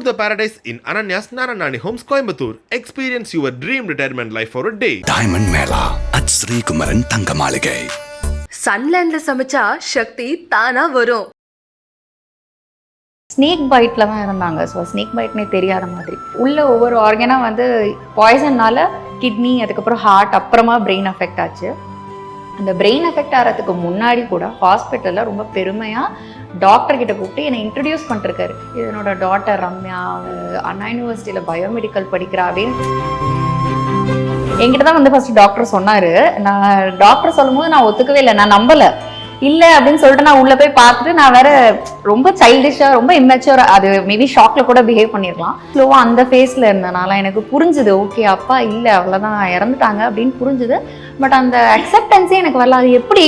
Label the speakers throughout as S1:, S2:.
S1: Explore the paradise in Ananya's Naranani Homes, Coimbatore. Experience your dream retirement life for a day.
S2: Diamond Mela at Sri Kumaran Thangamaligai.
S3: சன்லேண்ட்ல சமைச்சா சக்தி தானா வரும்.
S4: Snake பைட்டில் தான் இருந்தாங்க. So snake பைட்னே தெரியாத மாதிரி உள்ள ஒவ்வொரு ஆர்கனாக வந்து பாய்சன்னால கிட்னி, அதுக்கப்புறம் ஹார்ட், அப்புறமா பிரெயின் அஃபெக்ட் ஆச்சு. அந்த பிரெயின் அஃபெக்ட் ஆகிறதுக்கு முன்னாடி கூட ஹாஸ்பிட்டலில் ரொம்ப பெருமையாக டாக்டர் கிட்ட கூப்பிட்டு என்னை இன்ட்ரடியூஸ் பண்ணிருக்காரு. என்னோட டாட்டர் ரம்யா அண்ணா யூனிவர்சிட்டியில் பயோமெடிக்கல் படிக்கிறா அப்படின்னு என்கிட்ட தான் வந்து ஃபர்ஸ்ட் டாக்டர் சொன்னார். நான் டாக்டர் சொல்லும் போது நான் ஒத்துக்கவே இல்லை, நான் நம்பலை. இல்லை அப்படின்னு சொல்லிட்டு நான் உள்ளே போய் பார்த்துட்டு நான் வேற ரொம்ப சைல்டிஷாக, ரொம்ப இம்மெச்சூராக, அது மேபி ஷாக்கில் கூட பிஹேவ் பண்ணிடலாம். ஸ்லோவாக அந்த ஃபேஸில் இருந்தனால எனக்கு புரிஞ்சுது, ஓகே அப்பா இல்லை அவ்வளோதான் இறந்துட்டாங்க அப்படின்னு புரிஞ்சுது. பட் அந்த அக்செப்டன்ஸே எனக்கு வரல. அது எப்படி?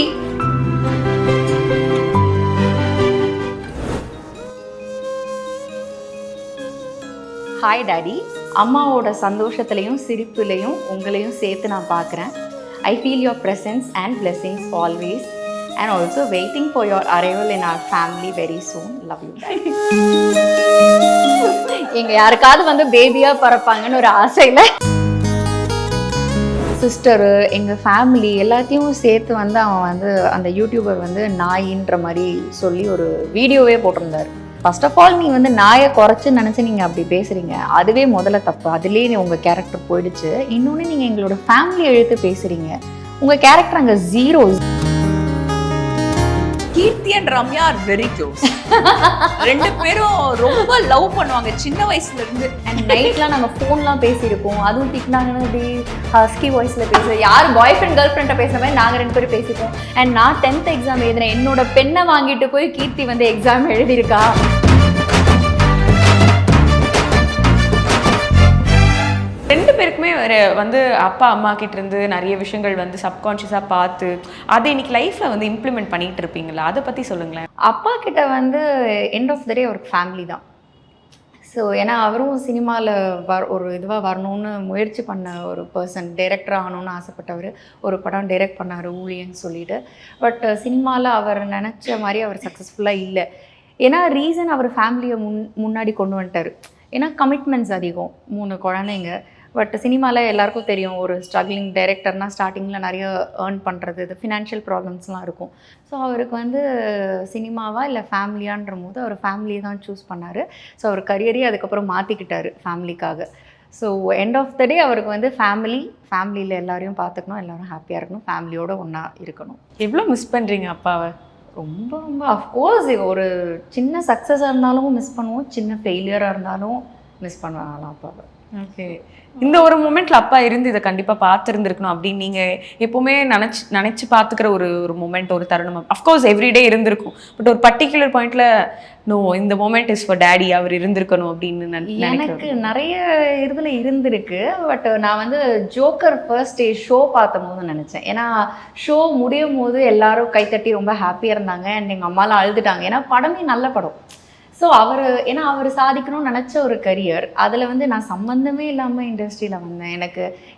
S4: ஹாய் டாடி, அம்மாவோட சந்தோஷத்துலையும் சிரிப்புலையும் உங்களையும் சேர்த்து நான் பார்க்குறேன். I feel your presence and blessings always and also waiting for your arrival in our family very soon. Love you. எங்க யாருக்காவது வந்து பேபியா பறப்பாங்கன்னு ஒரு ஆசையில சிஸ்டரு, எங்க ஃபேமிலி எல்லாத்தையும் சேர்த்து வந்து அவன் வந்து அந்த யூடியூபர் வந்து நாயின்ற மாதிரி சொல்லி ஒரு வீடியோவே போட்டிருந்தாரு. ஃபர்ஸ்ட் ஆஃப் ஆல், நீ வந்து நாயை குறைச்சு நினைச்சு நீங்க அப்படி பேசுறீங்க, அதுவே முதல்ல தப்பு. அதுலேயே உங்க கேரக்டர் போயிடுச்சு. இன்னொன்னு, நீங்க எங்களோட ஃபேமிலி எழுத்து பேசுறீங்க, உங்க கேரக்டர் அங்க zero.
S5: Keerthi and Ramya are very close. ரெண்டு பேரும் ரொம்ப லவ் பண்ணுவாங்க சின்ன வயசுல இருந்து.
S4: அண்ட் நைட்லாம் நாங்கள் ஃபோன்லாம் பேசியிருக்கோம். அதுவும் திட்டினாங்கன்னு அப்படி ஹஸ்கி வாய்ஸில் பேசுகிறேன். யார் பாய் ஃப்ரெண்ட் கேர்ள் ஃப்ரெண்டை பேசுகிற மாதிரி நாங்கள் ரெண்டு பேரும் பேசிப்போம். அண்ட் நான் 10th எக்ஸாம் எழுதுறேன், என்னோட பெண்ணை வாங்கிட்டு போய் கீர்த்தி வந்து எக்ஸாம் எழுதியிருக்கா.
S5: ரெண்டு பேருக்குமே வந்து அப்பா அம்மா கிட்ட இருந்து நிறைய விஷயங்கள் வந்து சப்கான்ஷியஸாக பார்த்து அதை இன்னைக்கு லைஃப்ல வந்து இம்ப்ளிமெண்ட் பண்ணிட்டு இருப்பீங்களா? அதை பத்தி சொல்லுங்களேன்.
S4: அப்பா கிட்ட வந்து எண்ட் ஆஃப் த டே அவருக்கு ஃபேமிலி தான். ஸோ ஏன்னா அவரும் சினிமாவில் ஒரு இதுவாக வரணும்னு முயற்சி பண்ண ஒரு பர்சன், டைரக்டர் ஆகணும்னு ஆசைப்பட்டவர். ஒரு படம் டைரக்ட் பண்ணார் ஊழியன்னு சொல்லிட்டு. பட் சினிமாவில் அவர் நினச்ச மாதிரி அவர் சக்ஸஸ்ஃபுல்லாக இல்லை. ஏன்னா ரீசன், அவர் ஃபேமிலியை முன்னாடி கொண்டு வந்துட்டார். ஏன்னா கமிட்மெண்ட்ஸ் அதிகம், 3 குழந்தைங்க. பட் சினிமாவில் எல்லாருக்கும் தெரியும், ஒரு ஸ்ட்ரகிளிங் டைரக்டர்னால் ஸ்டார்டிங்கில் நிறைய ஏர்ன் பண்ணுறது, இது ஃபினான்ஷியல் ப்ராப்ளம்ஸ்லாம் இருக்கும். ஸோ அவருக்கு வந்து சினிமாவா இல்லை ஃபேமிலியான்ற போது அவர் ஃபேமிலியை தான் சூஸ் பண்ணார். ஸோ அவர் கரியரே அதுக்கப்புறம் மாற்றிக்கிட்டார் ஃபேமிலிக்காக. ஸோ எண்ட் ஆஃப் த டே அவருக்கு வந்து ஃபேமிலியில் எல்லாரையும் பார்த்துக்கணும், எல்லோரும் ஹாப்பியாக இருக்கணும், ஃபேமிலியோடு ஒன்றா இருக்கணும்.
S5: எவ்வளோ மிஸ் பண்ணுறீங்க அப்பாவை?
S4: ரொம்ப ரொம்ப அஃப்கோர்ஸ், ஒரு சின்ன சக்ஸஸாக இருந்தாலும் மிஸ் பண்ணுவோம், சின்ன ஃபெயிலியராக இருந்தாலும் மிஸ் பண்ணுவாங்களாம் அப்பாவை.
S5: ஓகே, இந்த ஒரு மூமெண்ட்ல அப்பா இருந்து இதை கண்டிப்பா பார்த்துருந்துருக்கணும் அப்படின்னு நீங்க எப்பவுமே நினைச்சு பார்த்துக்கிற ஒரு மூமெண்ட், ஒரு தருணம் அஃப்கோர்ஸ் எவ்ரிடே இருந்திருக்கும். பட் ஒரு பர்டிகுலர் பாயிண்ட்ல நோ, இந்த மூமெண்ட் இஸ் ஃபார் டேடி, அவர் இருந்திருக்கணும் அப்படின்னு
S4: எனக்கு நிறைய இதில் இருந்திருக்கு. பட் நான் வந்து ஜோக்கர் ஃபர்ஸ்ட் டே ஷோ பார்த்த போது நினச்சேன். ஏன்னா ஷோ முடியும் போது எல்லாரும் கைத்தட்டி ரொம்ப ஹாப்பியாக இருந்தாங்க. அண்ட் எங்கள் அம்மாலாம் அழுதுட்டாங்க. ஏன்னா படமே நல்ல படம். ஸோ அவர் சாதிக்கணும்னு நினச்ச ஒரு கரியர், அதில் வந்து நான் சம்மந்தமே இல்லாமல் இண்டஸ்ட்ரியில் வந்தேன்.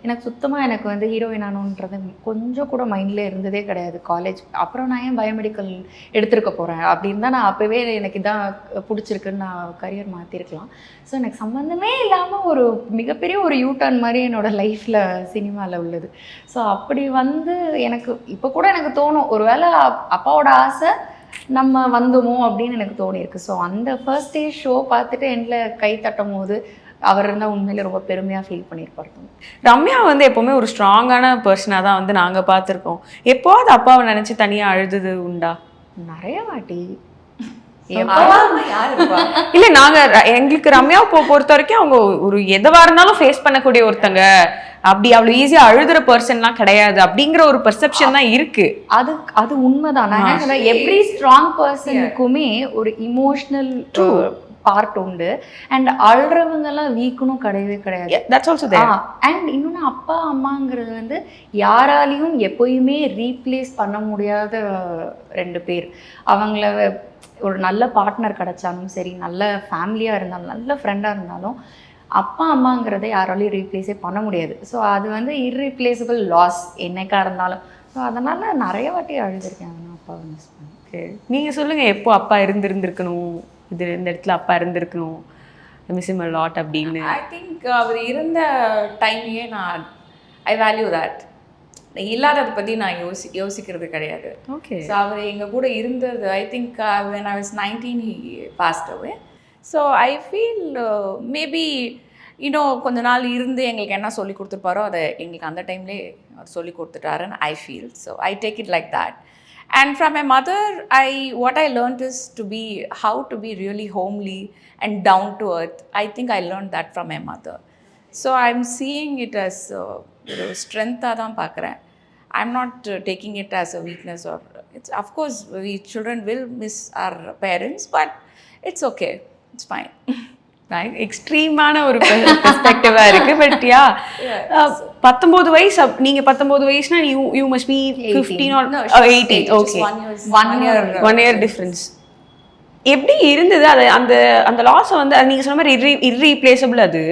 S4: எனக்கு சுத்தமாக எனக்கு வந்து ஹீரோயின் ஆகணுன்றது கொஞ்சம் கூட மைண்டில் இருந்ததே கிடையாது காலேஜ். அப்புறம் நான் ஏன் பயோமெடிக்கல் எடுத்துருக்க போகிறேன் அப்படின்னு தான் நான் அப்போவே எனக்கு இதான் பிடிச்சிருக்குன்னு நான் கரியர் மாற்றிருக்கலாம். ஸோ எனக்கு சம்மந்தமே இல்லாமல் ஒரு மிகப்பெரிய ஒரு யூட்டர்ன் மாதிரி என்னோடய லைஃப்பில் சினிமாவில் உள்ளது. ஸோ அப்படி வந்து எனக்கு இப்போ கூட எனக்கு தோணும், ஒரு வேளை அப்பாவோட ஆசை நம்ம வந்தோமோ அப்படின்னு எனக்கு தோணியிருக்கு. ஸோ அந்த ஃபர்ஸ்ட் டே ஷோ பார்த்துட்டு எண்டில் கை தட்டும் போது அவர் இருந்தால் உண்மையிலே ரொம்ப பெருமையாக ஃபீல் பண்ணியிருப்பாரு.
S5: ரம்யா வந்து எப்போவுமே ஒரு ஸ்ட்ராங்கான பர்சனாக தான் வந்து நாங்கள் பார்த்துருக்கோம். எப்போது அப்பாவை நினச்சி தனியாக அழுது உண்டா?
S4: நிறைய வாட்டி.
S5: இல்லை, எங்களுக்கு ரம்யாவை பொறுத்த வரைக்கும் அவங்க ஒரு எதுவாக இருந்தாலும் ஃபேஸ் பண்ணக்கூடிய ஒருத்தங்க, அப்படி அவ்வளோ ஈஸியாக அழுதுற பர்சன்லாம் கிடையாது அப்படிங்கிற ஒரு பெர்செப்ஷன் தான் இருக்கு.
S4: அது உண்மைதான். நான் என்ன சொல்றேன், எவ்ரி ஸ்ட்ராங் பர்சனுக்குமே ஒரு இமோஷனல் பார்ட் உண்டு. அண்ட் அழுறவங்கெல்லாம் வீக்கணும் கிடையவே கிடையாது. அண்ட் இன்னொன்று, அப்பா அம்மாங்கிறது வந்து யாராலையும் எப்போயுமே ரீப்ளேஸ் பண்ண முடியாத 2 பேர். அவங்கள ஒரு நல்ல பார்ட்னர் கிடைச்சாலும் சரி, நல்ல ஃபேமிலியாக இருந்தாலும், நல்ல ஃப்ரெண்டாக இருந்தாலும், அப்பா அம்மாங்கிறத யாராலையும் ரீப்ளேஸே பண்ண முடியாது. ஸோ அது வந்து இர்ரீப்ளேசபிள் லாஸ் என்னைக்காக இருந்தாலும். ஸோ அதனால் நிறைய வாட்டி அழுதுருக்கேன் நான் அப்பாவை மிஸ் பண்ணி.
S5: நீங்கள் சொல்லுங்கள், எப்போ அப்பா இருந்திருக்கணும், இந்த இடத்துல அப்பா இருந்திருக்கணும் மிஸ் இம் அ லாட் அப்படின்னு?
S6: ஐ திங்க் அவர் இருந்த டைமையே நான் ஐ வேல்யூ தட். இல்லாததை பற்றி நான் யோசிக்கிறது கிடையாது.
S5: ஓகே.
S6: ஸோ அவர் எங்கள் கூட இருந்தது, I think when I was 19 he passed away. So I feel maybe கொஞ்ச நாள் இருந்து எங்களுக்கு என்ன சொல்லி கொடுத்துருப்பாரோ அதை எங்களுக்கு அந்த டைம்லேயே அவர் சொல்லி கொடுத்துட்டாருன்னு I feel. So I take it like that. And from my mother, what I learned is how to be really homely and down to earth. I think I learned that from my mother. So I'm seeing it as strength. I'm not taking it as a weakness or it's, of course we children will miss our parents, but it's okay. It's fine.
S5: எக்ஸ்ட்ரீமான ஒரு பெர்ஸ்பெக்டிவா இருக்கு. But yeah 19 வயசு, நீங்க 19 வயசுனா you must be 15 or 18. Okay, 1 year difference. எப்படி இருந்தது அது? அந்த அந்த லாஸை வந்து நீங்க சொன்ன மாதிரி இர்ரீப்ளேசபிள். அது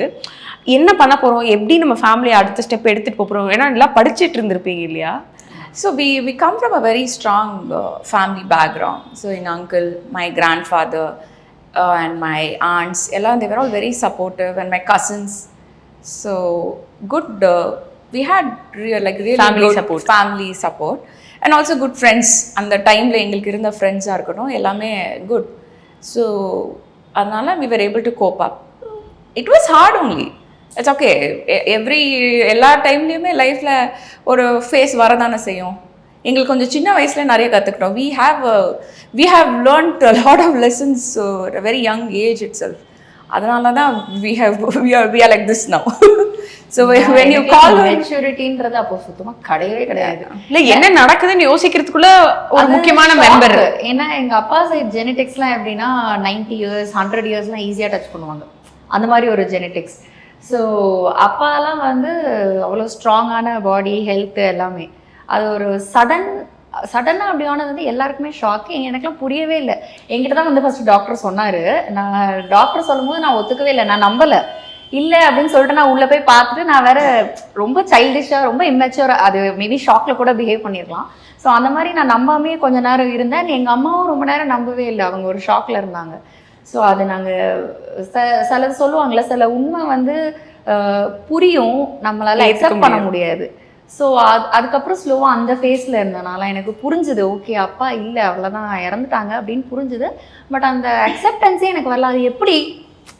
S5: என்ன பண்ண போறோம், எப்படி நம்ம ஃபேமிலியை அடுத்த ஸ்டெப் எடுத்துட்டு போறோம்? ஏன்னா எல்லாம் படிச்சுட்டு இருந்திருப்பீங்க இல்லையா?
S6: So we come from a very strong family background. So in uncle, my grandfather, and my aunts, they were all very supportive, and my cousins. So good, we had really
S5: family
S6: good
S5: support.
S6: Family support, and also good friends. And the time la engalku irundha friends ah irukadum ellame good. So adnala we were able to cope up. It was hard only. It's okay. எல்லா டைம்லையுமே லைஃப்பில் ஒரு face வரதானே செய்யும். எங்களுக்கு கொஞ்சம் சின்ன வயசுல நிறைய கற்றுக்கிட்டோம். we have learned a lot of lessons at a very young age itself. அதனால தான் we are like this now. So when you call
S4: மெச்சூரிட்டின்றது அப்போ சுத்தமா கிடையவே கிடையாது.
S5: இல்ல என்ன நடக்குதுன்னு யோசிக்கிறதுக்குள்ள ஒரு முக்கியமான மெம்பர்.
S4: ஏன்னா எங்க அப்பா சைட் ஜெனடிக்ஸ்லாம் எப்படின்னா 90 years 100 yearsலாம் ஈஸியாக டச் பண்ணுவாங்க. அந்த மாதிரி ஒரு ஜெனடிக்ஸ். ஸோ அப்பாலாம் வந்து அவ்வளோ ஸ்ட்ராங்கான பாடி ஹெல்த்து எல்லாமே. அது ஒரு சடனாக அப்படி ஆனது வந்து எல்லாருக்குமே ஷாக்கு. எனக்குலாம் புரியவே இல்லை. என்கிட்ட தான் வந்து ஃபஸ்ட்டு டாக்டர் சொன்னார். நான் டாக்டர் சொல்லும் போது நான் ஒத்துக்கவே இல்லை, நான் நம்பலை. இல்லை அப்படின்னு சொல்லிட்டு நான் உள்ளே போய் பார்த்துட்டு நான் வேற ரொம்ப சைல்டிஷாக ரொம்ப இம்மெச்சூராக, அது மேபி ஷாக்கில் கூட பிஹேவ் பண்ணியிருக்கலாம். ஸோ அந்த மாதிரி நான் நம்பாமே கொஞ்ச நேரம் இருந்தேன். எங்கள் அம்மாவும் ரொம்ப நேரம் நம்பவே இல்லை, அவங்க ஒரு ஷாக்கில் இருந்தாங்க. ஸோ அது நாங்கள் சிலது சொல்லுவாங்களே, சில உண்மை வந்து புரியும், நம்மளால அக்செப்ட் பண்ண முடியாது. ஸோ அதுக்கப்புறம் ஸ்லோவாக அந்த ஃபேஸில் இருந்தனால எனக்கு புரிஞ்சுது, ஓகே அப்பா இல்லை அவ்வளோதான் இறந்துட்டாங்க அப்படின்னு புரிஞ்சுது. பட் அந்த அக்செப்டன்ஸே எனக்கு வரல. அது எப்படி,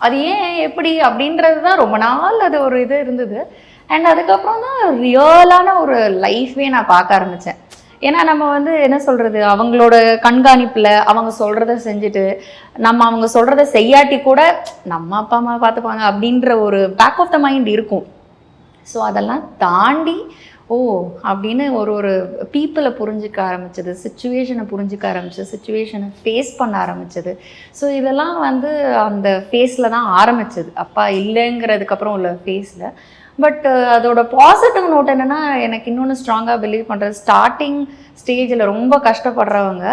S4: அது ஏன் எப்படி அப்படின்றது தான் ரொம்ப நாள் அது ஒரு இது இருந்தது. அண்ட் அதுக்கப்புறம் தான் ரியலான ஒரு லைஃபே நான் பார்க்க ஆரம்பித்தேன். ஏன்னா நம்ம வந்து என்ன சொல்கிறது, அவங்களோட கண்காணிப்பில் அவங்க சொல்கிறத செஞ்சுட்டு நம்ம அவங்க சொல்கிறத செய்யாட்டி கூட நம்ம அப்பா அம்மா பார்த்துப்பாங்க அப்படின்ற ஒரு பேக் ஆஃப் த மைண்ட் இருக்கும். ஸோ அதெல்லாம் தாண்டி அப்படின்னு ஒரு பீப்புளை புரிஞ்சிக்க ஆரம்பிச்சது, சுச்சுவேஷனை புரிஞ்சிக்க ஆரம்பிச்சது, சுச்சுவேஷனை ஃபேஸ் பண்ண ஆரம்பிச்சது. ஸோ இதெல்லாம் வந்து அந்த ஃபேஸில் தான் ஆரம்பிச்சது, அப்பா இல்லைங்கிறதுக்கப்புறம் உள்ள ஃபேஸில். பட் அதோட பாசிட்டிவ் நோட் என்னென்னா, எனக்கு இன்னொன்று ஸ்ட்ராங்காக பிலீவ் பண்ணுறது, ஸ்டார்டிங் ஸ்டேஜில் ரொம்ப கஷ்டப்படுறவங்க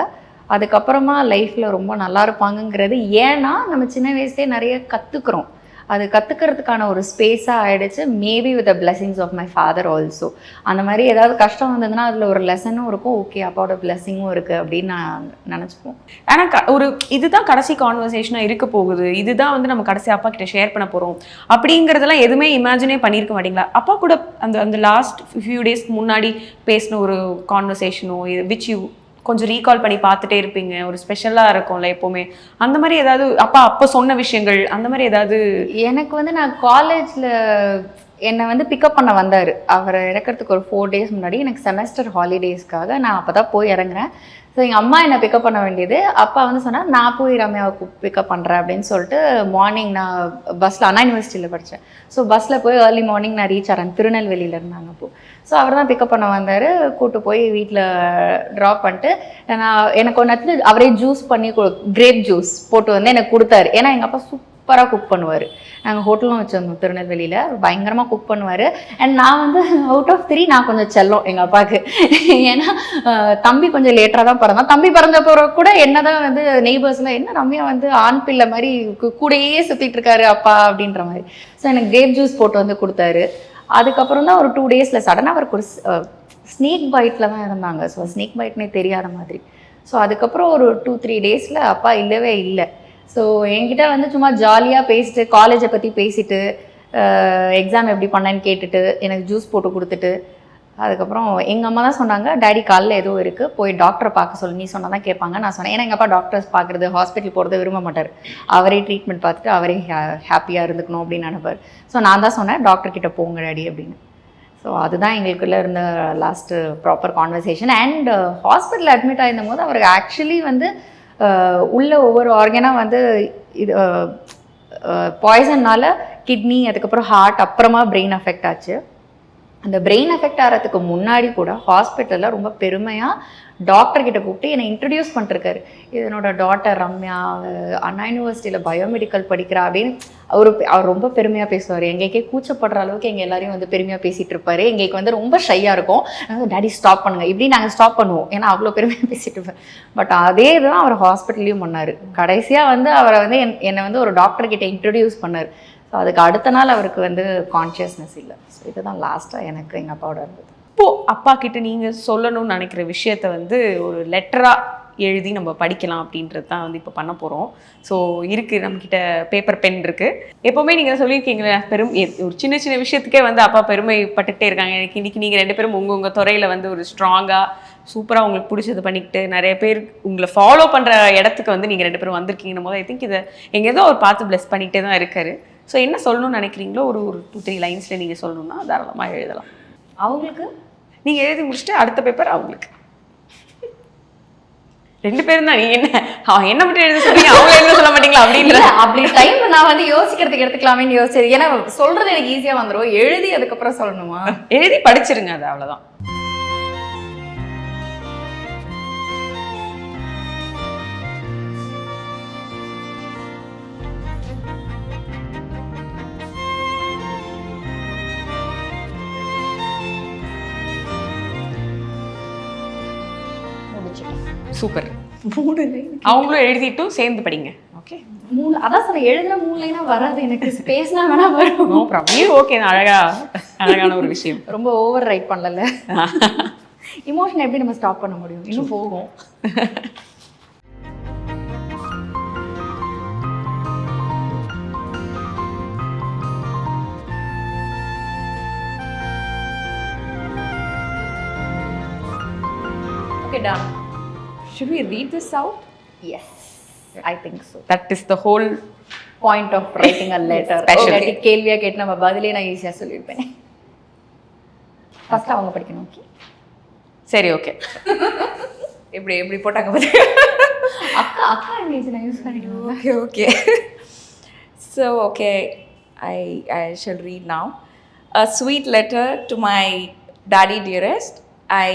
S4: அதுக்கப்புறமா லைஃப்பில் ரொம்ப நல்லா இருப்பாங்கங்கிறது. ஏன்னா நம்ம சின்ன வயசுலேயே நிறைய கற்றுக்குறோம். அது கற்றுக்கிறதுக்கான ஒரு ஸ்பேஸாக ஆகிடுச்சு. Maybe with the blessings of my father also. அந்த மாதிரி ஏதாவது கஷ்டம் வந்ததுன்னா அதில் ஒரு லெசனும் இருக்கும், ஓகே அப்பாவோட பிளெஸிங்கும் இருக்குது அப்படின்னு நான் நினச்சிப்போம்.
S5: ஆனால் ஒரு இதுதான் கடைசி கான்வர்சேஷனாக இருக்க போகுது, இதுதான் வந்து நம்ம கடைசி அப்பா கிட்ட ஷேர் பண்ண போகிறோம் அப்படிங்கிறதெல்லாம் எதுவுமே இமேஜினே பண்ணியிருக்க மாட்டீங்களா? அப்பா கூட அந்த லாஸ்ட் ஃபியூ டேஸ்க்கு முன்னாடி பேசின ஒரு கான்வர்சேஷனோ விச் யூ கொஞ்சம் ரீகால் பண்ணி பார்த்துட்டே இருப்பீங்க, ஒரு ஸ்பெஷலாக இருக்கும்ல எப்போவுமே, அந்த மாதிரி ஏதாவது அப்போ சொன்ன விஷயங்கள் அந்த மாதிரி ஏதாவது?
S4: எனக்கு வந்து நான் காலேஜில் என்னை வந்து பிக்கப் பண்ண வந்தார். அவர் இறக்கிறதுக்கு ஒரு 4 days முன்னாடி எனக்கு செமஸ்டர் ஹாலிடேஸ்க்காக நான் அப்போ தான் போய் இறங்குறேன். ஸோ எங்கள் அம்மா என்னை பிக்கப் பண்ண வேண்டியது. அப்பா வந்து சொன்னால் நான் போய் ரம்யாவை பிக்கப் பண்ணுறேன் அப்படின்னு சொல்லிட்டு மார்னிங் நான் பஸ்ஸில் அண்ணா யூனிவர்சிட்டியில் படித்தேன். ஸோ பஸ்ஸில் போய் ஏர்லி மார்னிங் நான் ரீச் ஆகிறேன், திருநெல்வேலியில் இருந்தாங்க அப்போது. ஸோ அவர் தான் பிக்கப் பண்ண வந்தார். கூப்பிட்டு போய் வீட்டில் ட்ராப் பண்ணிட்டு எனக்கு ஒன்று அவரே ஜூஸ் பண்ணி கிரேப் ஜூஸ் போட்டு வந்து எனக்கு கொடுத்தாரு. ஏன்னா எங்கள் அப்பா சூப்பராக குக் பண்ணுவார். நாங்கள் ஹோட்டலும் வச்சுருந்தோம் திருநெல்வேலியில், பயங்கரமாக குக் பண்ணுவார். அண்ட் நான் வந்து அவுட் ஆஃப் 3 நான் கொஞ்சம் செல்லம் எங்கள் அப்பாவுக்கு. ஏன்னா தம்பி கொஞ்சம் லேட்டராக தான் பிறந்தான். தம்பி பிறந்தப்போ கூட என்ன தான் வந்து நெய்பர்ஸ்லாம் என்ன ரம்யா வந்து ஆண் பிள்ளை மாதிரி கூடையே சுற்றிட்டு இருக்காரு அப்பா அப்படின்ற மாதிரி. ஸோ எனக்கு கிரேப் ஜூஸ் போட்டு வந்து கொடுத்தாரு. அதுக்கப்புறம் தான் ஒரு 2 days சடனாக அவருக்கு ஒரு ஸ்னேக் பைட்டில் தான் இருந்தாங்க. ஸோ ஸ்னேக் பைட்னே தெரியாத மாதிரி. ஸோ அதுக்கப்புறம் ஒரு 2-3 days அப்பா இல்லவே இல்லை. ஸோ என்கிட்ட வந்து சும்மா ஜாலியாக பேசிட்டு காலேஜை பற்றி பேசிட்டு எக்ஸாம் எப்படி பண்ணேன்னு கேட்டுட்டு எனக்கு ஜூஸ் போட்டு கொடுத்துட்டு அதுக்கப்புறம் எங்கள் அம்மா தான் சொன்னாங்க டாடி காலில் ஏதோ இருக்குது போய் டாக்டரை பார்க்க சொல்லி நீ சொன்னால் தான் கேட்பாங்க. நான் சொன்னேன் ஏன்னா எங்கள் அப்பா டாக்டர்ஸ் பார்க்குறது ஹாஸ்பிட்டல் போகிறது விரும்ப மாட்டார். அவரே ட்ரீட்மெண்ட் பார்த்துட்டு அவரே ஹாப்பியாக இருந்துக்கணும் அப்படின்னு நினைப்பார். ஸோ நான் தான் சொன்னேன் டாக்டர்கிட்ட போங்க டாடி அப்படின்னு. ஸோ அதுதான் எங்களுக்குள்ளே இருந்த last proper conversation. And hospital admit ஆயிருந்த போது அவருக்கு ஆக்சுவலி வந்து உள்ள ஒவ்வொரு ஆர்கனாக வந்து இது பாய்சன்னால் கிட்னி அதுக்கப்புறம் ஹார்ட் அப்புறமா பிரெயின் அஃபெக்ட் ஆச்சு. அந்த பிரெயின் அஃபெக்ட் ஆகிறதுக்கு முன்னாடி கூட ஹாஸ்பிட்டலில் ரொம்ப பெருமையாக டாக்டர்கிட்ட கூப்பிட்டு என்னை இன்ட்ரடியூஸ் பண்ணிருக்காரு. இதனோட டாட்டர் ரம்யா அண்ணா யூனிவர்சிட்டியில் பயோமெடிக்கல் படிக்கிறா அப்படின்னு அவர் ரொம்ப பெருமையாக பேசுவார். எங்களுக்கே கூச்சப்படுற அளவுக்கு எங்கள் எல்லாரையும் வந்து பெருமையாக பேசிகிட்டு இருப்பார். எங்களுக்கு வந்து ரொம்ப ஷையாக இருக்கும். டாடி ஸ்டாப் பண்ணுங்க இப்படி நாங்கள் ஸ்டாப் பண்ணுவோம் ஏன்னா அவ்வளோ பெருமையாக பேசிகிட்டு இருப்பேன். பட் அதே தான் அவர் ஹாஸ்பிட்டல்லையும் பண்ணார். கடைசியாக வந்து அவரை வந்து என்னை வந்து ஒரு டாக்டர்கிட்ட இன்ட்ரடியூஸ் பண்ணார். ஸோ அதுக்கு அடுத்த நாள் அவருக்கு வந்து கான்ஷியஸ்னஸ் இல்லை. ஸோ இதுதான் லாஸ்ட்டாக எனக்கு எங்கள் அப்பாவோட இருந்தது.
S5: இப்போது அப்பா கிட்ட நீங்கள் சொல்லணும்னு நினைக்கிற விஷயத்த வந்து ஒரு லெட்டராக எழுதி நம்ம படிக்கலாம் அப்படின்றது தான் வந்து இப்போ பண்ண போகிறோம். ஸோ இருக்குது நம்மக்கிட்ட பேப்பர் பென் இருக்குது. எப்போவுமே நீங்கள் சொல்லியிருக்கீங்களே ஒரு சின்ன சின்ன விஷயத்துக்கே வந்து அப்பா பெருமைப்பட்டுக்கிட்டே இருக்காங்க. எனக்கு இன்றைக்கி நீங்கள் 2 பேரும் உங்கள் துறையில் வந்து ஒரு ஸ்ட்ராங்காக சூப்பராக உங்களுக்கு பிடிச்சது பண்ணிக்கிட்டு நிறைய பேர் உங்களை ஃபாலோ பண்ணுற இடத்துக்கு வந்து நீங்கள் 2 பேரும் வந்திருக்கீங்கன்னு போது ஐ திங்க் இதை எங்கேதோ ஒரு பார்த்து ப்ளஸ் பண்ணிகிட்டே தான் இருக்காரு. ஸோ என்ன சொல்லணும்னு நினைக்கிறீங்களோ ஒரு 2-3 லைன்ஸில் நீங்கள் சொல்லணும்னா தாராளமாக எழுதலாம்.
S4: அவங்களுக்கு
S5: நீங்கள் எழுதி முடிச்சுட்டு அடுத்த பேப்பர் அவங்களுக்கு 2 பேரும் தான். நீங்கள் என்ன மட்டும் எழுத சொல்றீங்க அவங்க எழுத சொல்ல மாட்டீங்களா அப்படின்ற
S4: அப்படி டைம் நான் வந்து யோசிக்கிறதுக்கு எடுத்துக்கலாமேன்னு யோசிச்சது. ஏன்னா சொல்றது எனக்கு ஈஸியாக வந்துடும். எழுதி அதுக்கப்புறம் சொல்லணுமா?
S5: எழுதி படிச்சிருங்க அது அவ்வளோதான். சூப்பர்.
S4: 3 லைன்
S5: அவங்களும் எழுதிட்டும் சேர்ந்து படிங்க. ஓகே
S4: 3 அதான் சொன்ன எழுதுன 3 லைனா வராது எனக்கு. ஸ்பேஸ்னா வேணா வரும்.
S5: No problem. ஓகே அழகான ஒரு விஷயம்.
S4: ரொம்ப ஓவர் ரைட் பண்ணல. இமோஷன் எப்படி நம்ம ஸ்டாப் பண்ண முடியும்? இன்னும் போகும்.
S6: Okay, done. Should we read this out?
S4: Yes, I think so.
S5: That is the whole
S4: Point of writing a letter.
S5: Special.
S4: Okay, கேள்வியா கேட்டு நம்ம பதிலே நான் ஈஸியாக சொல்லியிருப்பேன். ஃபர்ஸ்ட் அவங்க படிக்கணும். ஓகே
S5: சரி ஓகே.
S6: எப்படி போட்டாங்க பாரு.
S4: அக்கா இமேஜ் நான் யூஸ் பண்ணிடுவேன்.
S6: Okay. So, okay, I shall read now. A sweet letter to my daddy dearest. I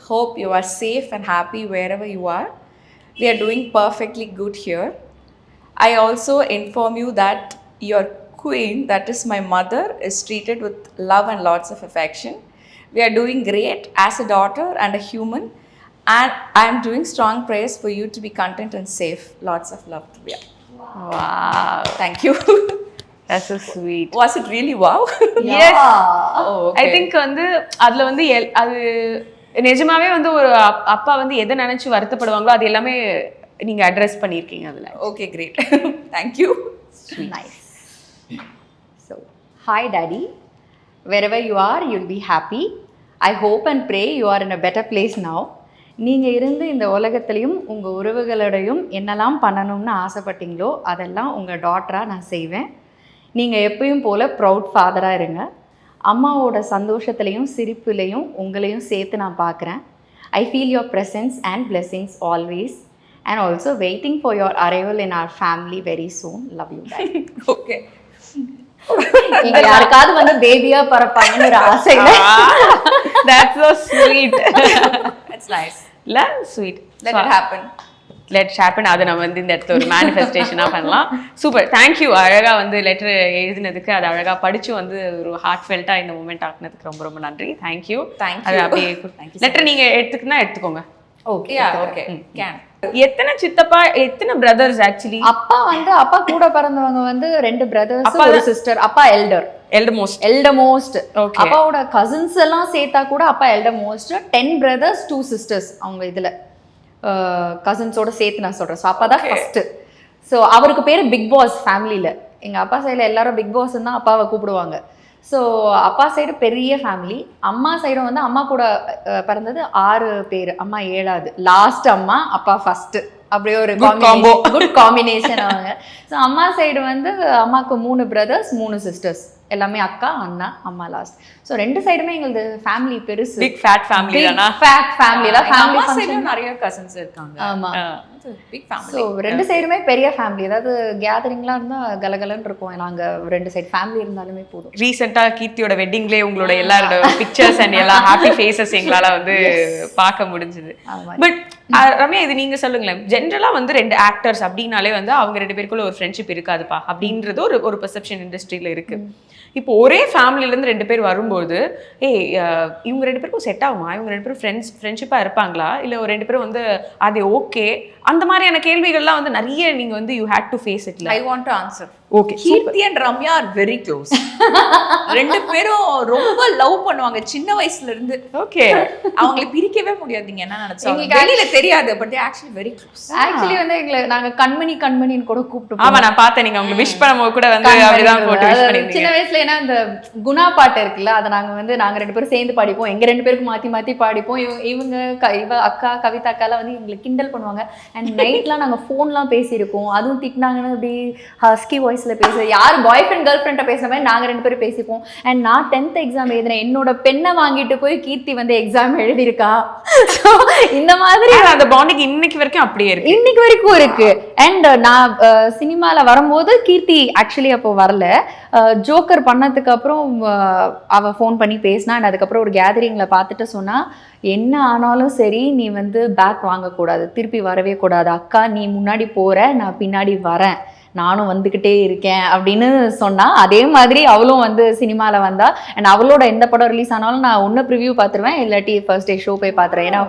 S6: hope you are safe and happy wherever you are. We are doing perfectly good here. I also inform you that your queen, that is my mother, is treated with love and lots of affection. We are doing great as a daughter and a human. And I am doing strong prayers for you to be content and safe. Lots of love, Trivia.
S5: Wow.
S6: Thank you.
S5: That's so sweet.
S6: Was it really wow?
S5: Yes.
S6: Oh, okay.
S5: I think வந்து அதுல வந்து அது நிஜமாவே வந்து ஒரு அப்பா வந்து எதை நினைச்சு வருத்தப்படுவாங்களோ அது எல்லாமே நீங்க அட்ரஸ் பண்ணியிருக்கீங்க அதுல.
S6: Okay, great. Thank you.
S4: Nice. So, hi daddy. Wherever you are, you'll be happy. I hope and pray you are in a better place now. நீங்கள் இருந்து இந்த உலகத்துலேயும் உங்கள் உறவுகளோடையும் என்னெல்லாம் பண்ணணும்னு ஆசைப்பட்டீங்களோ அதெல்லாம் உங்கள் டாட்டராக நான் செய்வேன். நீங்கள் எப்பயும் போல் ப்ரவுட் ஃபாதராக இருங்க. அம்மாவோட சந்தோஷத்துலேயும் சிரிப்புலேயும் உங்களையும் சேர்த்து நான் பார்க்குறேன். I feel your presence and blessings always and also waiting for your arrival in our family very soon. Love you dad.
S6: Okay.
S4: நீங்கள் யாருக்காவது வந்து பேபியாக பறப்பாங்கன்னு ஒரு ஆசையில்.
S5: That's so sweet.
S6: That's nice.
S5: இல்ல sweet.
S6: Let it happen.
S5: Let happen அதை நம்ம வந்து இந்த இடத்துல ஒரு மேனிஃபெஸ்டேஷனாக பண்ணலாம். Super, thank you. அழகாக வந்து லெட்டர் எழுதினதுக்கு அதை அழகாக படித்து வந்து ஒரு ஹார்ட் ஃபெல்ட்டாக இந்த மூமெண்ட் ஆக்குனதுக்கு ரொம்ப ரொம்ப நன்றி. தேங்க்யூ. அது அப்படியே லெட்டர் நீங்கள் எடுத்துக்கினா எடுத்துக்கோங்க.
S6: Okay okay can.
S5: எத்தனை சித்தப்பா எத்தனை பிரதர்ஸ் ஆக்சுவலி?
S4: அப்பா கூட பிறந்தவங்க வந்து 2 பிரதர்ஸ் ஒரு சிஸ்டர். அப்பா எல்டர் மோஸ்ட். அப்பாவோட கசின்ஸ் எல்லாம் சேர்த்தா கூட அப்பா எல்டர் மோஸ்ட். 10 brothers 2 sisters அவங்க இதுல கசின்ஸோட சேர்த்து நான் சொல்றேன். ஸோ அப்பா தான் ஃபர்ஸ்ட். ஸோ அவருக்கு பேர் பிக் பாஸ் ஃபேமிலியில். எங்கள் அப்பா சைடில் எல்லாரும் பிக் பாஸ்ன்னு தான் அப்பாவை கூப்பிடுவாங்க. ஸோ அப்பா சைடு பெரிய ஃபேமிலி. அம்மா சைடும் வந்து அம்மா கூட பிறந்தது 6 பேர். அம்மா 7வது, லாஸ்ட் அம்மா, அப்பா ஃபஸ்ட்டு. அப்படியே ஒரு குட் காம்பினேஷன் அவங்க. ஸோ அம்மா சைடு வந்து அம்மாவுக்கு 3 பிரதர்ஸ் 3 சிஸ்டர்ஸ், எல்லாமே அக்கா அண்ணா, அம்மா லாஸ்ட். ஸோ 2 சைடுமே எங்களது ஃபேமிலி பெருசு.
S5: பிக் ஃபேட் ஃபேமிலி தானா?
S4: ஃபேட் ஃபேமிலி தான். ஃபேமிலி
S6: சைடுல நிறைய கசின்ஸ் இருக்காங்க.
S4: ஆமா,
S6: பிக் ஃபேமிலி.
S4: ஸோ 2 சைடுமே பெரிய ஃபேமிலி. அதாவது கேதரிங்லாம் இருந்தால் கலகலன்னு இருக்கும். நாங்கள் 2 சைடு ஃபேமிலி இருந்தாலுமே போதும்.
S5: ரீசெண்டாக கீர்த்தியோட வெட்டிங்லேயே உங்களோட எல்லாரோட பிக்சர்ஸ் அண்ட் எல்லா ஹாப்பி ஃபேஸஸ் எங்களால் வந்து பார்க்க முடிஞ்சுது. பட் ரம்யா, இது நீங்க சொல்லுங்களேன். ஜென்ரலா வந்து 2 ஆக்டர்ஸ் அப்படின்னாலே வந்து அவங்க 2 பேருக்குள்ள ஒரு ஃப்ரெண்ட்ஷிப் இருக்காதுப்பா அப்படின்றது ஒரு பெர்செப்ஷன் இண்டஸ்ட்ரியில இருக்கு. இப்போ ஒரே ஃபேமிலில இருந்து 2 பேர் வரும்போது இவங்க 2 பேருக்கும் செட் ஆகுமா, இவங்க 2 பேரும் ஃப்ரெண்ட்ஷிப்பா இருப்பாங்களா, இல்ல ஒரு 2 பேரும் வந்து அது ஓகே, அந்த மாதிரியான கேள்விகள்லாம் வந்து நிறைய நீங்க வந்து you hate to face it.
S6: I want to answer.
S5: Okay,
S6: Keerthi and Ramya are very close. 2 பேரும் ரொம்ப லவ் பண்ணுவாங்க சின்ன வயசுல இருந்து.
S5: ஓகே,
S6: அவங்களை பிரிக்கவே முடியாது. நீங்க என்ன நினைச்சாங்க வெளியில தெரியாது, but actually very close.
S4: Actually வந்து எங்களை நாங்க கண்மணின்னு கூட கூப்பிட்டு.
S5: ஆமா, நான் பார்த்தேன். நீங்க அவங்க விஷ் பண்ணும்போது கூட வந்து அப்படிதான் போட்டு விஷ் பண்ணிருந்தீங்க.
S4: சின்ன வயசுல ஏன்னா இந்த குணா பாட்டு இருக்குல்ல, அதை நாங்க 2 பேரும் சேர்ந்து பாடிப்போம். எங்க 2 பேருக்கு மாத்தி பாடிப்போம். இவங்க அக்கா கவிதா அக்காலாம் வந்து எங்களை கிண்டல் பண்ணுவாங்க. அண்ட் நைட்லாம் நாங்க ஃபோன்லாம் பேசியிருக்கோம். அதுவும் திட்டினாங்கன்னு அப்படி ஹஸ்கி வாய்ஸ்ல பேச, யார் பாய் ஃப்ரெண்ட் கேர்ள் ஃப்ரெண்ட்டை பேசுற மாதிரி நாங்க 2 பேரும் பேசிப்போம். அண்ட் நான் 10th எக்ஸாம் எழுதினேன். என்னோட பெண்ணை வாங்கிட்டு போய் கீர்த்தி வந்து எக்ஸாம் எழுதியிருக்கா. ஸோ இந்த மாதிரி
S5: அந்த பாண்டிங் இன்னைக்கு வரைக்கும் அப்படியே இருக்கு.
S4: இன்னைக்கு வரைக்கும் இருக்கு. அண்ட் நான் சினிமால வரும்போது கீர்த்தி ஆக்சுவலி அப்போ வரல. ஜோக்கர் பண்ணதுக்கு அப்புறம் அவ ஃபோன் பண்ணி பேசினா. அண்ட் அதுக்கப்புறம் ஒரு கேதரிங்ல பார்த்துட்டு சொன்னா, என்ன ஆனாலும் சரி நீ வந்து பேக் வாங்கக்கூடாது, திருப்பி வரவே கூடாது அக்கா, நீ முன்னாடி போற, நான் பின்னாடி வரேன், நானும் வந்துக்கிட்டே இருக்கேன் அப்படின்னு சொன்னா. அதே மாதிரி அவளும் வந்து சினிமாவில் வந்தா. அண்ட் அவளோட எந்த படம் ரிலீஸ் ஆனாலும் நான் ஒன்று ப்ரிவியூ பார்த்துருவேன், இல்லாட்டி ஃபர்ஸ்ட் டே ஷோ போய் பார்த்துருவேன். ஏன்னா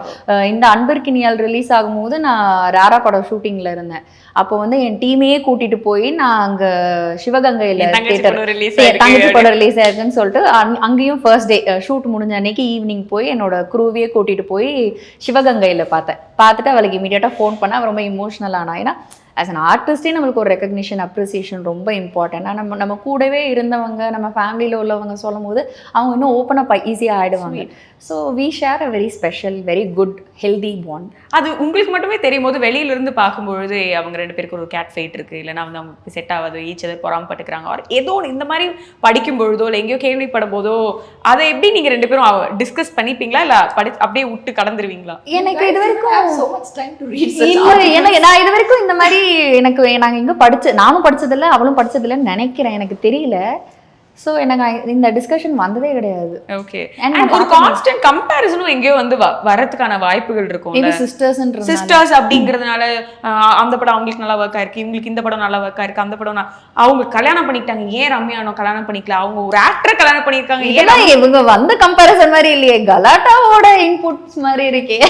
S4: இந்த அன்பிற்கினியால் ரிலீஸ் ஆகும்போது நான் ராரா படம் ஷூட்டிங்கில் இருந்தேன். அப்போ வந்து என் டீமையே கூட்டிட்டு போய் நான் அங்கே சிவகங்கையில் தங்கச்சி படம் ரிலீஸ் ஆயிருக்குன்னு சொல்லிட்டு அங்கேயும் ஃபர்ஸ்ட் டே ஷூட் முடிஞ்ச அன்னைக்கு ஈவினிங் போய் என்னோட குரூவையே கூட்டிட்டு போய் சிவகங்கையில் பார்த்துட்டு அவளுக்கு இமீடியட்டாக ஃபோன் பண்ண. அவள் ரொம்ப இமோஷனல் ஆனா. ஏன்னா ஆஸ் அன் ஆர்டிஸ்டே நம்மளுக்கு ஒரு ரெக்கக்னிஷன் அப்ரிசியேஷன் ரொம்ப இம்பார்ட்டன்ட். நம்ம கூடவே இருந்தவங்க, நம்ம ஃபேமிலியில் உள்ளவங்க சொல்லும் போது அவங்க இன்னும் ஓப்பன் அப் ஈஸியாக ஆகிடுவாங்க. So we share a very special, very good, healthy bond.
S5: அது உங்களுக்கு மட்டுமே தெரியும் போது வெளியிலிருந்து பார்க்கும்பொழுது அவங்க 2 பேருக்கு ஒரு கேட் ஃபைட் இருக்கு, இல்லைன்னா வந்து அவங்க செட் ஆகாது, ஈச் அதர் பொறாமப்பட்டுக்கிறாங்க, ஒரு ஏதோ இந்த மாதிரி படிக்கும் பொழுதோ இல்லை எங்கேயோ கேள்விப்படும் போதோ அதை எப்படி நீங்க 2 பேரும் டிஸ்கஸ் பண்ணிப்பீங்களா, இல்லை அப்படியே விட்டு கடந்துருவீங்களா?
S4: எனக்கு இது வரைக்கும்
S6: நான்
S4: இது வரைக்கும் இந்த மாதிரி நாங்க எங்க நானும் படிச்சதில்லை, அவளும் படிச்சதில்லைன்னு நினைக்கிறேன், எனக்கு தெரியல. சோ எனக்கு இந்த டிஸ்கஷன் வந்ததே கிடையாது.
S5: ஓகே, ஒரு கான்ஸ்டன்ட் கம்பேரிசனும் எங்கேயோ வந்து வரதுக்கான வாய்ப்புகள் இருக்கும்.
S4: இது சிஸ்டர்ஸ்
S5: அப்படிங்கிறதுனால அந்த படம் அவங்களுக்கு நல்லா ஒர்க் ஆயிருக்கு, இவங்களுக்கு இந்த படம் நல்லா ஒர்க் ஆயிருக்கு, அந்த படம் அவங்க கல்யாணம் பண்ணிட்டாங்க, ஏன் ரம்யானோ கல்யாணம் பண்ணிக்கல, அவங்க ஒரு ஆக்டரை கல்யாணம் பண்ணிருக்காங்க,
S4: ஏன்னா இவங்க வந்த கம்பேரிசன் மாதிரி இல்லையே, கலாட்டாவோட இன்புட்ஸ் மாதிரி இருக்கே.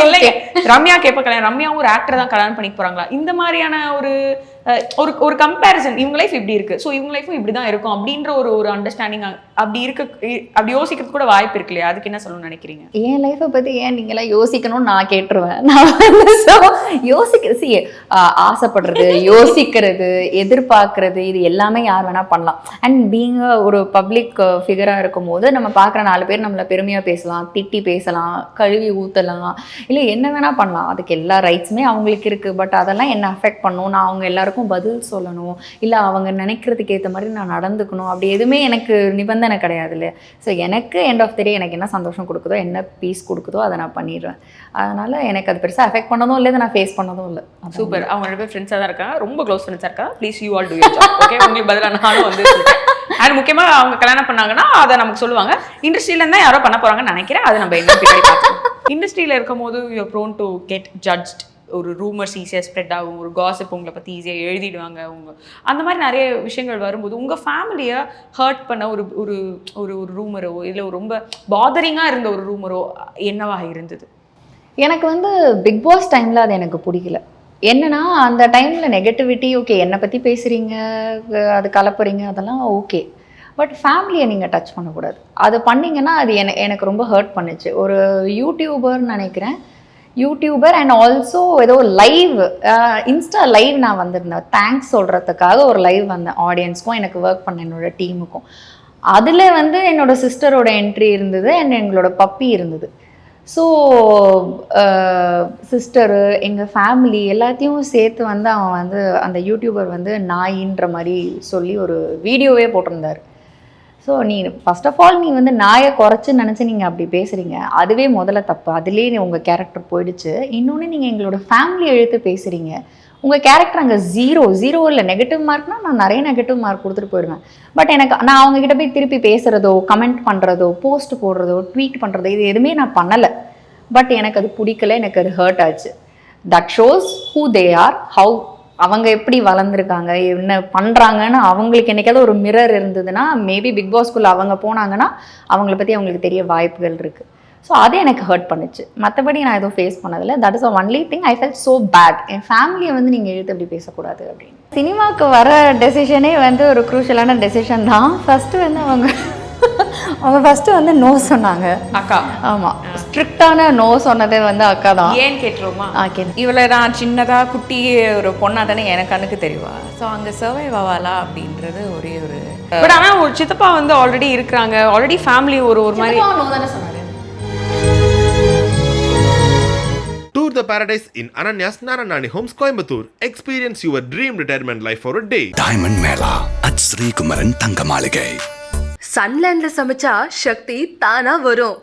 S5: இல்லைங்க, ரம்யா கேப்ப கல்யாணம், ரம்யாவும் ஒரு ஆக்டர் தான் கல்யாணம் பண்ணிக்க போறாங்களா, இந்த மாதிரியான ஒரு கம்பேரிசன். இவங்க லைஃப் இப்படி இருக்கு, ஸோ இவங்க லைஃபும் இப்படிதான் இருக்கும் அப்படின்ற ஒரு அண்டர்ஸ்டாண்டிங் அப்படி யோசிக்கிறது கூட வாய்ப்பு இருக்கு இல்லையா? அதுக்கு என்ன சொல்லணும்னு நினைக்கிறீங்க?
S4: என் லைஃப்பை பத்தி ஏன் நீங்களாம் யோசிக்கணும்னு நான் கேட்டுருவேன். ஆசைப்படுறது, யோசிக்கிறது, எதிர்பார்க்கறது, இது எல்லாமே யார் வேணா பண்ணலாம். அண்ட் பீங் ஒரு பப்ளிக் ஃபிகரா இருக்கும் போது நம்ம பார்க்குற 4 பேர் நம்மளை பெருமையா பேசலாம், திட்டி பேசலாம், கழுவி ஊத்தலாம், இல்லை என்ன வேணா பண்ணலாம். அதுக்கு எல்லா ரைட்ஸுமே அவங்களுக்கு இருக்கு. பட் அதெல்லாம் என்ன அஃபெக்ட் பண்ணும், நான் அவங்க எல்லாருக்கும் பதில் சொல்லணும், இல்லை அவங்க நினைக்கிறதுக்கு ஏற்ற மாதிரி நான் நடந்துக்கணும், அப்படி எதுவுமே எனக்கு நிபந்தனை கிடையாது இல்லையா? ஸோ எனக்கு எண்ட் ஆஃப் தி டே எனக்கு என்ன சந்தோஷம் கொடுக்குதோ, என்ன பீஸ் கொடுக்குதோ அதை நான் பண்ணிடுவேன். அதனால எனக்கு அது பெருசாக அஃபெக்ட் பண்ணதும் இல்லை, நான் ஃபேஸ் பண்ணதும் இல்லை.
S5: சூப்பர். அவங்க 2 பேர் ஃப்ரெண்ட்ஸாக தான் இருக்காங்க, ரொம்ப க்ளோஸ் ஃப்ரெண்ட்ஸாக இருக்காங்க. Please you all two your job. Okay, உங்களுக்கு பதிலாக நானும் வந்து அண்ட் முக்கியமாக அவங்க கல்யாணம் பண்ணாங்கன்னா அதை நமக்கு சொல்லுவாங்க. இண்டஸ்ட்ரியில இருந்தால் யாரோ பண்ண போறாங்கன்னு நினைக்கிறேன். அது நம்ம என்ன இண்டஸ்ட்ரியில இருக்கும் போது you are prone to get judged. ஒரு ரூமர்ஸ் ஈஸியாக ஸ்ப்ரெட் ஆகும், ஒரு காசிப் உங்களை பற்றி ஈஸியாக எழுதிடுவாங்க அவங்க. அந்த மாதிரி நிறைய விஷயங்கள் வரும்போது உங்கள் ஃபேமிலியை ஹர்ட் பண்ண ஒரு ஒரு ஒரு ரூமரோ இல்லை ரொம்ப பாதரிங்காக இருந்த ஒரு ரூமரோ என்னவாக இருந்தது?
S4: எனக்கு வந்து பிக் பாஸ் டைமில் அது எனக்கு பிடிக்கல. என்னன்னா அந்த டைமில் நெகட்டிவிட்டி ஓகே, என்னை பற்றி பேசுகிறீங்க, அது கலப்புறீங்க, அதெல்லாம் ஓகே. பட் ஃபேமிலியை நீங்கள் டச் பண்ணக்கூடாது. அது பண்ணிங்கன்னா அது எனக்கு ரொம்ப ஹர்ட் பண்ணுச்சு. ஒரு யூடியூபர்னு நினைக்கிறேன், யூடியூபர் அண்ட் ஆல்சோ ஏதோ லைவ் இன்ஸ்டா லைவ் நான் வந்திருந்தேன் தேங்க்ஸ் சொல்கிறதுக்காக ஒரு லைவ் வந்தேன் ஆடியன்ஸ்க்கும் எனக்கு ஒர்க் பண்ண என்னோட டீமுக்கும். அதில் வந்து என்னோட சிஸ்டரோட என்ட்ரி இருந்தது அண்ட் எங்களோட பப்பி இருந்தது. ஸோ சிஸ்டரு எங்கள் ஃபேமிலி எல்லாத்தையும் சேர்த்து வந்து அவன் வந்து அந்த யூடியூபர் வந்து நாயின்ற மாதிரி சொல்லி ஒரு வீடியோவே போட்டிருந்தார். ஸோ நீ ஃபர்ஸ்ட் ஆஃப் ஆல் நீ வந்து நாயை குறைச்சி நினச்சி நீங்கள் அப்படி பேசுகிறீங்க, அதுவே முதல்ல தப்பு. அதுலேயே உங்கள் கேரக்டர் போயிடுச்சு. இன்னொன்று நீங்கள் எங்களோட ஃபேமிலி எழுத்து பேசுகிறீங்க. உங்கள் கேரக்டர் அங்கே ஜீரோ இல்லை. நெகட்டிவ் மார்க்னால் நான் நிறைய நெகட்டிவ் மார்க் கொடுத்துட்டு போயிடுவேன். பட் எனக்கு நான் அவங்கக்கிட்ட போய் திருப்பி பேசுகிறதோ கமெண்ட் பண்ணுறதோ போஸ்ட் போடுறதோ ட்வீட் பண்ணுறதோ இது எதுவுமே நான் பண்ணலை. பட் எனக்கு அது பிடிக்கல, எனக்கு அது ஹர்ட் ஆச்சு. That shows who they are, how அவங்க எப்படி வளர்ந்துருக்காங்க, என்ன பண்ணுறாங்கன்னு அவங்களுக்கு என்னைக்காவது ஒரு மிரர் இருந்ததுன்னா மேபி பிக் பாஸ்குள்ளே அவங்க போனாங்கன்னா அவங்கள பற்றி அவங்களுக்கு தெரிய வாய்ப்புகள் இருக்குது. ஸோ அது எனக்கு ஹர்ட் பண்ணுச்சு. மற்றபடி நான் எதுவும் ஃபேஸ் பண்ணதில்லை. That is a only thing I felt so bad. என் ஃபேமிலியை வந்து நீங்கள் எழுத்து அப்படி பேசக்கூடாது அப்படின்னு. சினிமாவுக்கு வர டெசிஷனே வந்து ஒரு க்ரூஷியலான டெசிஷன் தான். ஃபஸ்ட்டு வந்து அவங்க ஃபஸ்ட்டு வந்து நோ சொன்னாங்க.
S6: அக்கா.
S4: ஆமாம், ஸ்ட்ரிக்டான நோ சொன்னதே வந்து அக்கா தான்.
S6: ஏன்னு கேட்டுருவோமா?
S4: கேட்டு
S6: இவளை நான் சின்னதாக குட்டி ஒரு பொண்ணாக தானே எனக்கு கண்ணுக்கு தெரியவா. ஸோ அங்கே சர்வைவ் ஆவாளா அப்படின்றது ஒரே ஒரு.
S5: பட் ஆனால் ஒரு சித்தப்பா வந்து ஆல்ரெடி இருக்கிறாங்க, ஆல்ரெடி ஃபேமிலி ஒரு மாதிரி.
S4: நோ தானே சொன்னாங்க.
S1: Tour the paradise in Ananya's Naranani Homes, Coimbatore. Experience your dream retirement life for a day.
S2: Diamond Mela at Sri Kumaran தங்க மாளிகை.
S3: சன்லேண்ட்ல சமைச்சா சக்தி தானா வரும்.